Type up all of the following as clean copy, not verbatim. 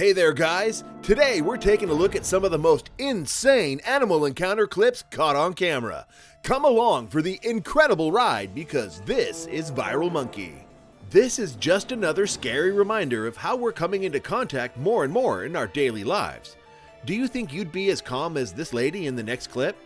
Hey there guys! Today we're taking a look at some of the most insane animal encounter clips caught on camera. Come along for the incredible ride because this is Viral Monkey. This is just another scary reminder of how we're coming into contact more and more in our daily lives. Do you think you'd be as calm as this lady in the next clip?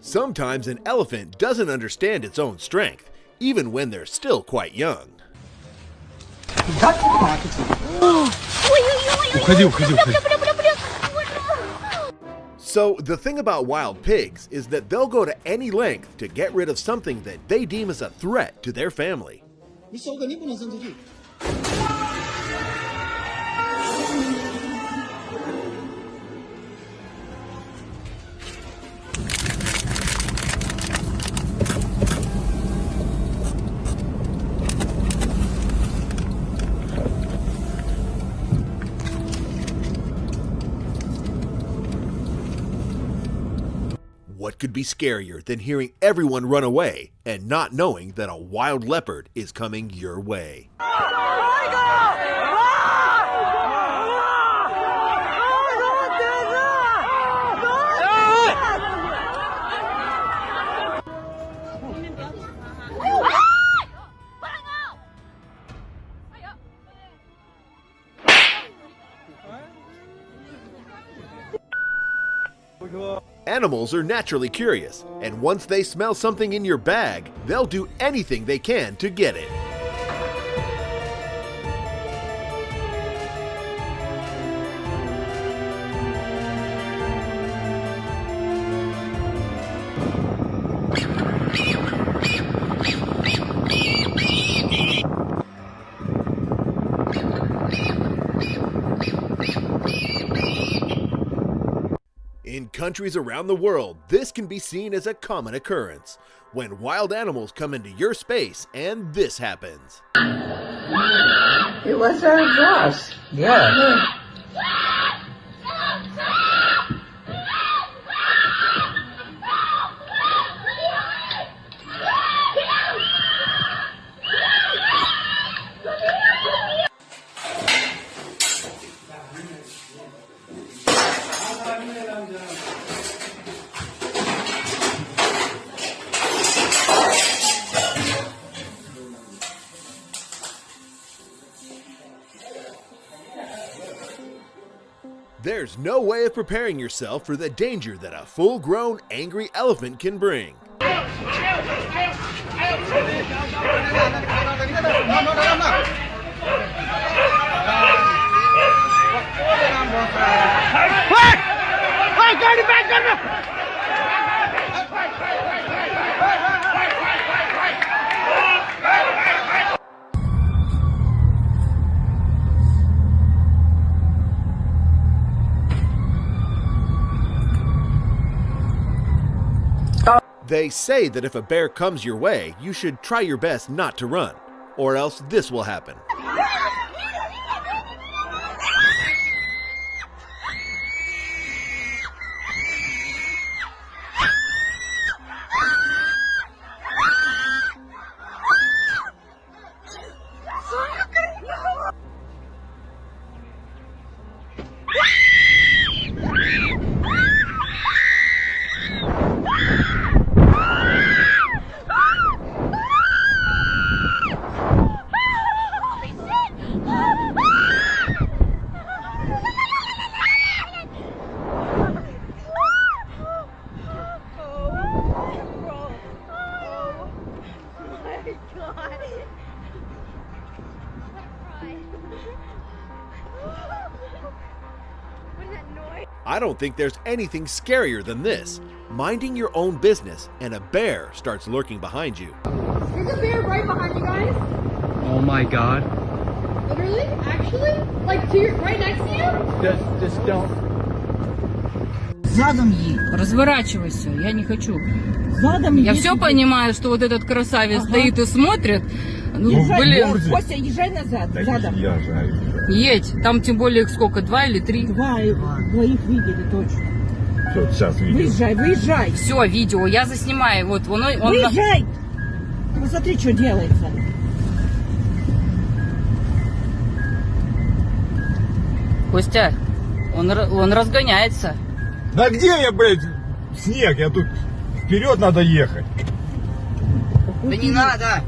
Sometimes an elephant doesn't understand its own strength, even when they're still quite young. So the thing about wild pigs is that they'll go to any length to get rid of something that they deem as a threat to their family. What could be scarier than hearing everyone run away and not knowing that a wild leopard is coming your way? Animals are naturally curious, and once they smell something in your bag, they'll do anything they can to get it. In countries around the world, this can be seen as a common occurrence, when wild animals come into your space and this happens. It was our boss. Yeah. There's no way of preparing yourself for the danger that a full-grown, angry elephant can bring. They say that if a bear comes your way, you should try your best not to run, or else this will happen. I don't think there's anything scarier than this. Minding your own business and a bear starts lurking behind you. There's a bear right behind you guys. Oh my god. Literally? Actually? Like to your, right next to you? Just don't. Задом едь. Разворачивайся, я не хочу. Задом Я едь. все понимаю, что вот этот красавец стоит и смотрит. Ну, блин, Костя, езжай назад. Задом. едь. Там тем более их сколько, 2 или 3? Двоих видели точно. Все, сейчас видим. Выезжай, выезжай. Все, видео, я заснимаю. Вот он Выезжай. Посмотри, что делается. Костя, он разгоняется. Да где я, блядь, снег? Я тут вперед надо ехать. Да не надо.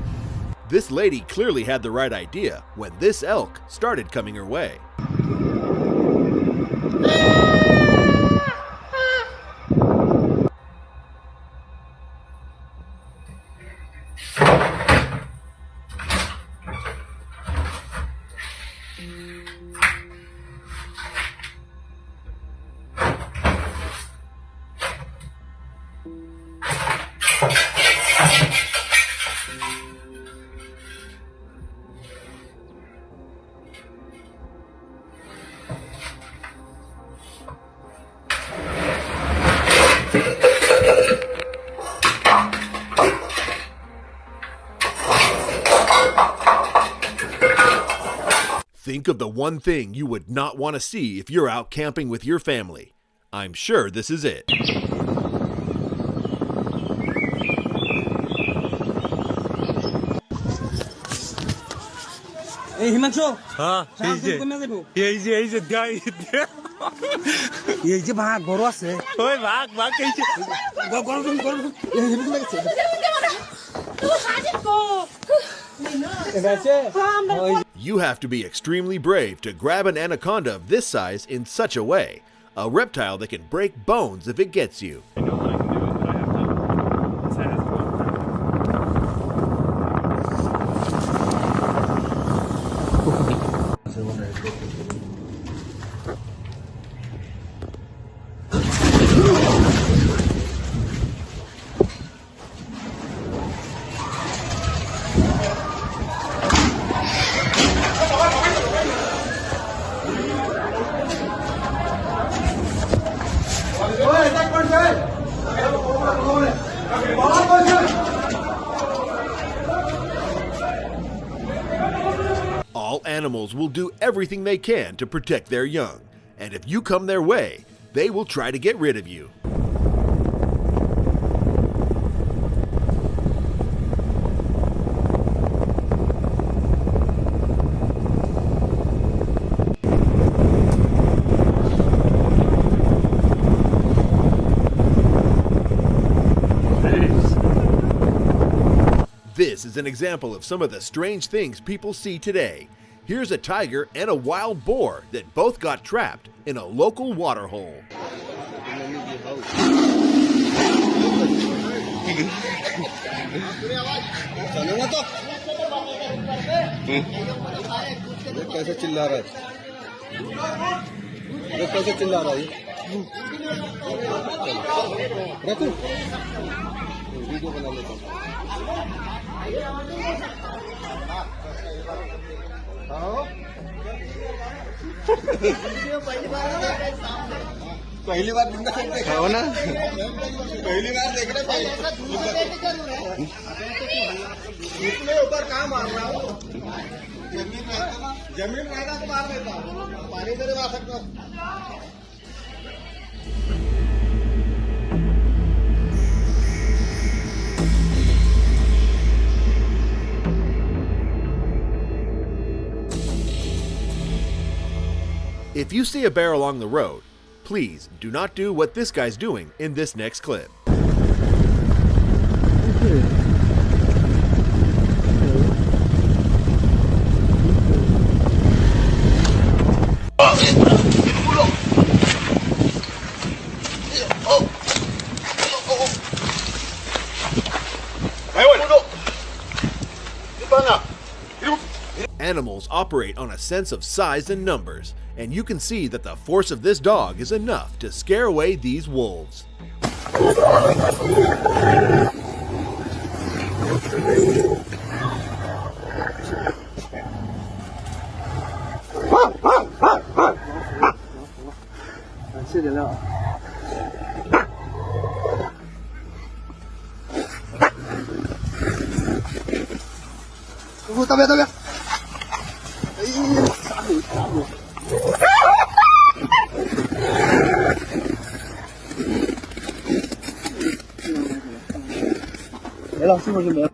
This lady clearly had the right idea when this elk started coming her way. Think of the one thing you would not want to see if you're out camping with your family. I'm sure this is it. এই হিমাংশু হ্যাঁ এই যে কমে যাবো এই যে গাই এই যে ভাগ বড় আছে ওই ভাগ ভাগ এই যে গরম গরম এই হিমাংশু লাগছে You have to be extremely brave to grab an anaconda of this size in such a way. A reptile that can break bones if it gets you. I know that I can do it, but I have to decide as well. All animals will do everything they can to protect their young, and if you come their way, they will try to get rid of you. This is an example of some of the strange things people see today. Here's a tiger and a wild boar that both got trapped in a local water hole. कैसे चिल्ला रहा है ये कैसे चिल्ला रहा है रखो वीडियो बना लेता हूँ पहली बार देखा हो ना पहली बार देख रहे भाई इतने ऊपर कहाँ मार रहा हूँ जमीन रहेगा तो मार देता पानी से मार सकता If you see a bear along the road, please do not do what this guy's doing in this next clip. Animals operate on a sense of size and numbers, and you can see that the force of this dog is enough to scare away these wolves. 吃点料。师傅，到边，到边。哎呀，杀狗，杀狗。没了，师傅就没了。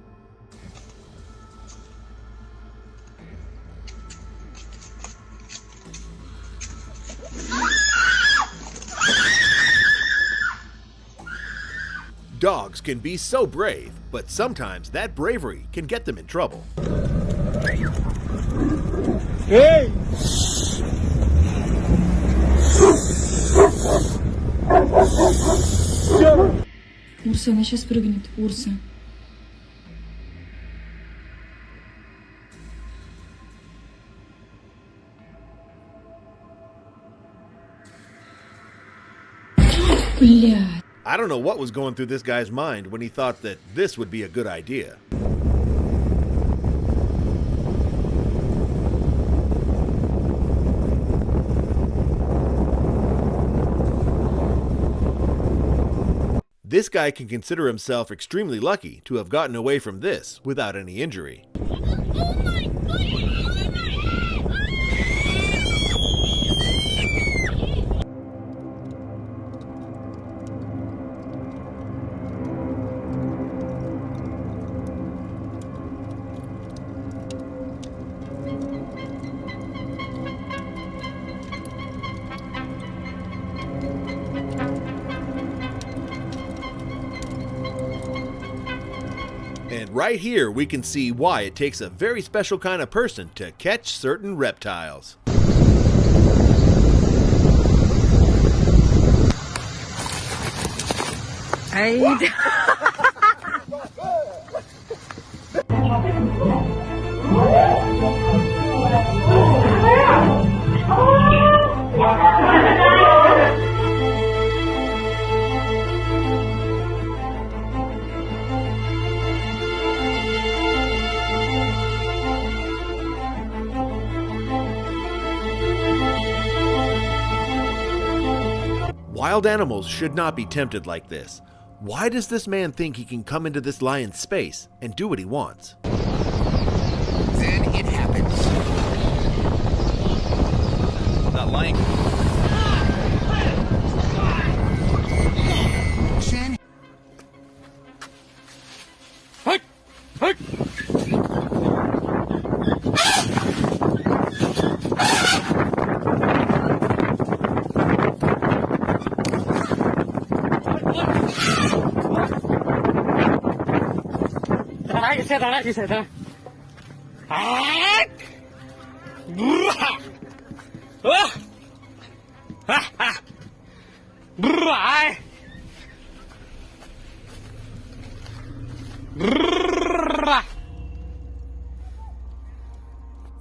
Dogs can be so brave, but sometimes that bravery can get them in trouble. Эй! Урса, она сейчас прыгнет. Урса. Бля. I don't know what was going through this guy's mind when he thought that this would be a good idea. This guy can consider himself extremely lucky to have gotten away from this without any injury. And right here we can see why it takes a very special kind of person to catch certain reptiles. Wild animals should not be tempted like this. Why does this man think he can come into this lion's space and do what he wants? Then it happens. That lion. Shan.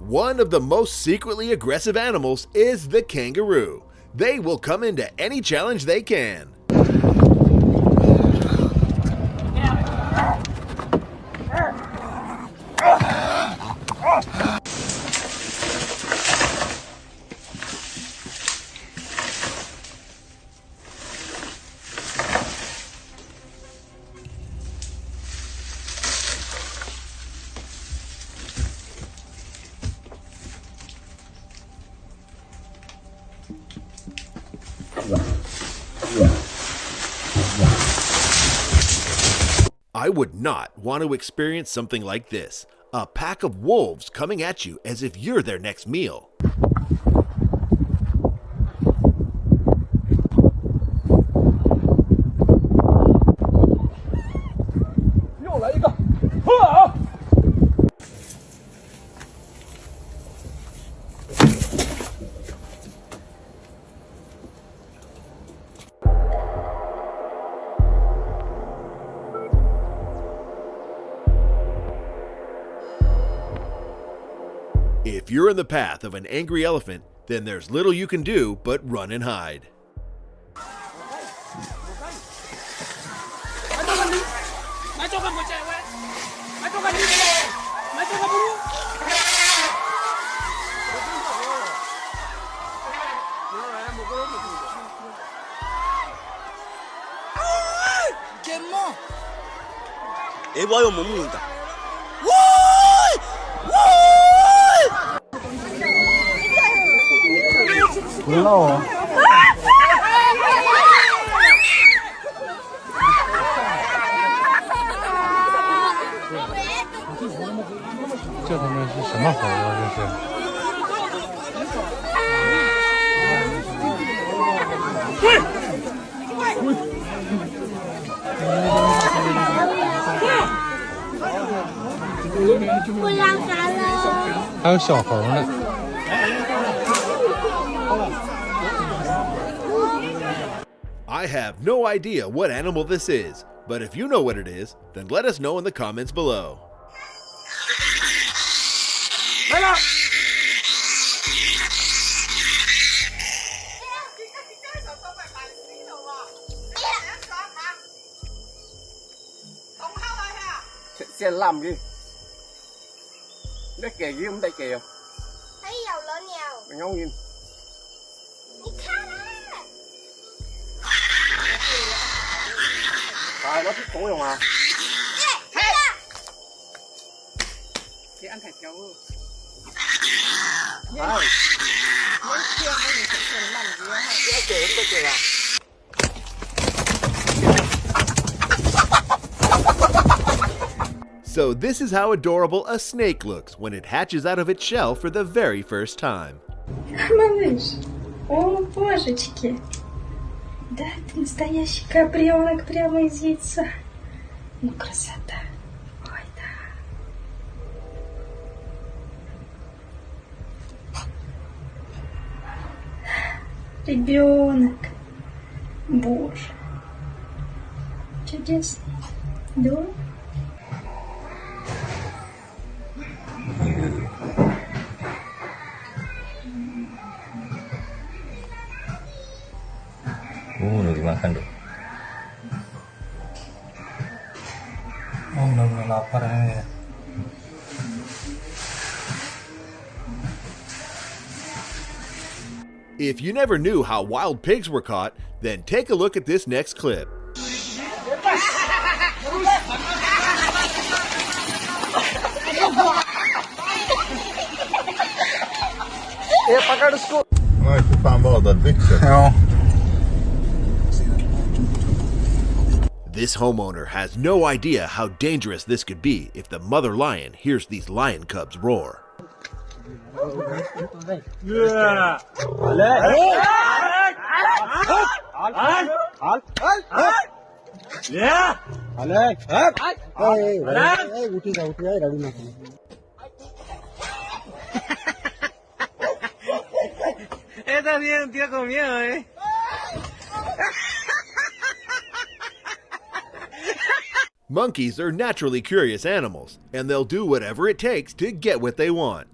One of the most secretly aggressive animals is the kangaroo. They will come into any challenge they can. I would not want to experience something like this. A pack of wolves coming at you as if you're their next meal. If you're in the path of an angry elephant, then there's little you can do but run and hide. 이봐요 못 먹는다. 올라와.这他妈是什么猴啊？这是。不让啥了。还有小猴呢。I have no idea what animal this is, but if you know what it is, then let us know in the comments below. Xe làm gì? Đây kìa ghi không đây kìa. Thấy dầu lớn nhiều. Mày ngóng nhìn. Nó thích cối không à? Thì ăn thịt cháu. So this is how adorable a snake looks when it hatches out of its shell for the very first time. Малыш, о божечки, да ты настоящий кабрёнок прямо из яйца. Ну красота, ой да. Ребенок, боже, чудесный, да? If you never knew how wild pigs were caught, then take a look at this next clip. This homeowner has no idea how dangerous this could be if the mother lion hears these lion cubs roar. Monkeys are naturally curious animals, and they'll do whatever it takes to get what they want.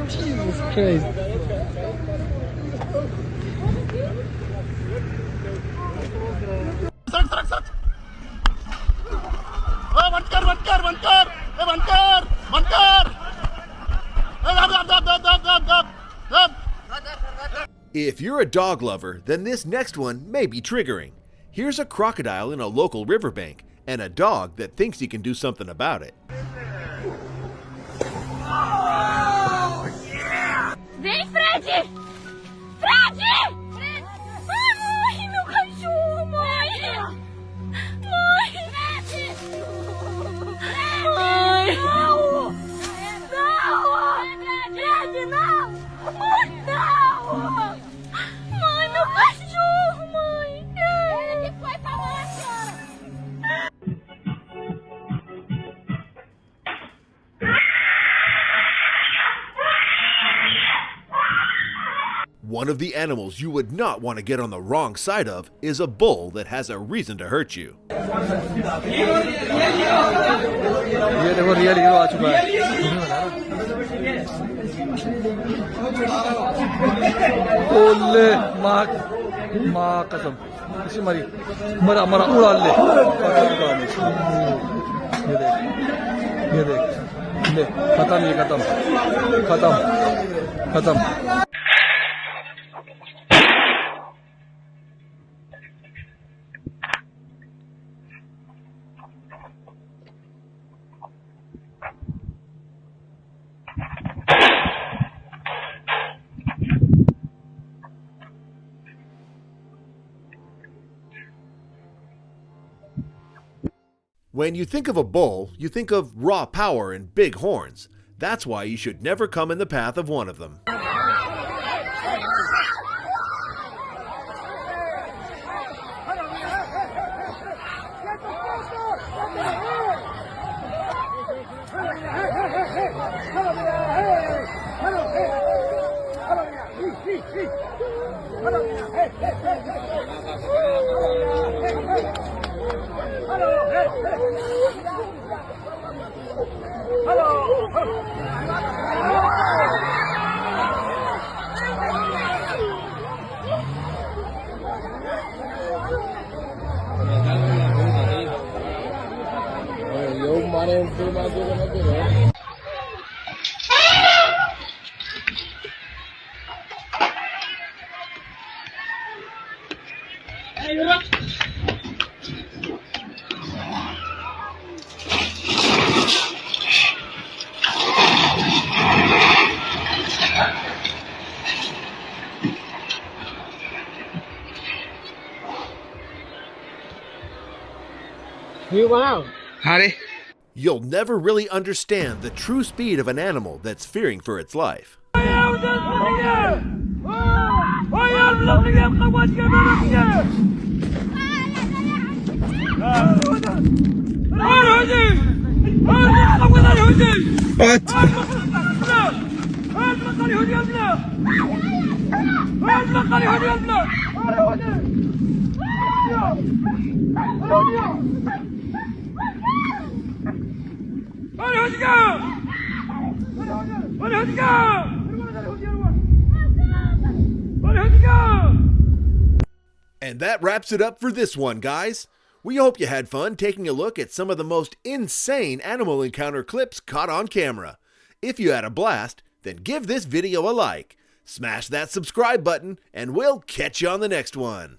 Jesus Christ. If you're a dog lover, then this next one may be triggering. Here's a crocodile in a local riverbank and a dog that thinks he can do something about it. Vem, Fred! Fred! Ai, meu cachorro, mãe! Mãe! Mãe! Não! Não! Fred, não! Mãe, não! Mãe, meu cachorro, mãe! Ele foi pra lá, senhora! One of the animals you would not want to get on the wrong side of is a bull that has a reason to hurt you. Ma kasam. Kasi mara ural le. ये देख ले खत्म ये खत्म खत्म खत्म When you think of a bull, you think of raw power and big horns. That's why you should never come in the path of one of them. You'll never really understand the true speed of an animal that's fearing for its life. And that wraps it up for this one, guys. We hope you had fun taking a look at some of the most insane animal encounter clips caught on camera. If you had a blast, then give this video a like, smash that subscribe button, and we'll catch you on the next one.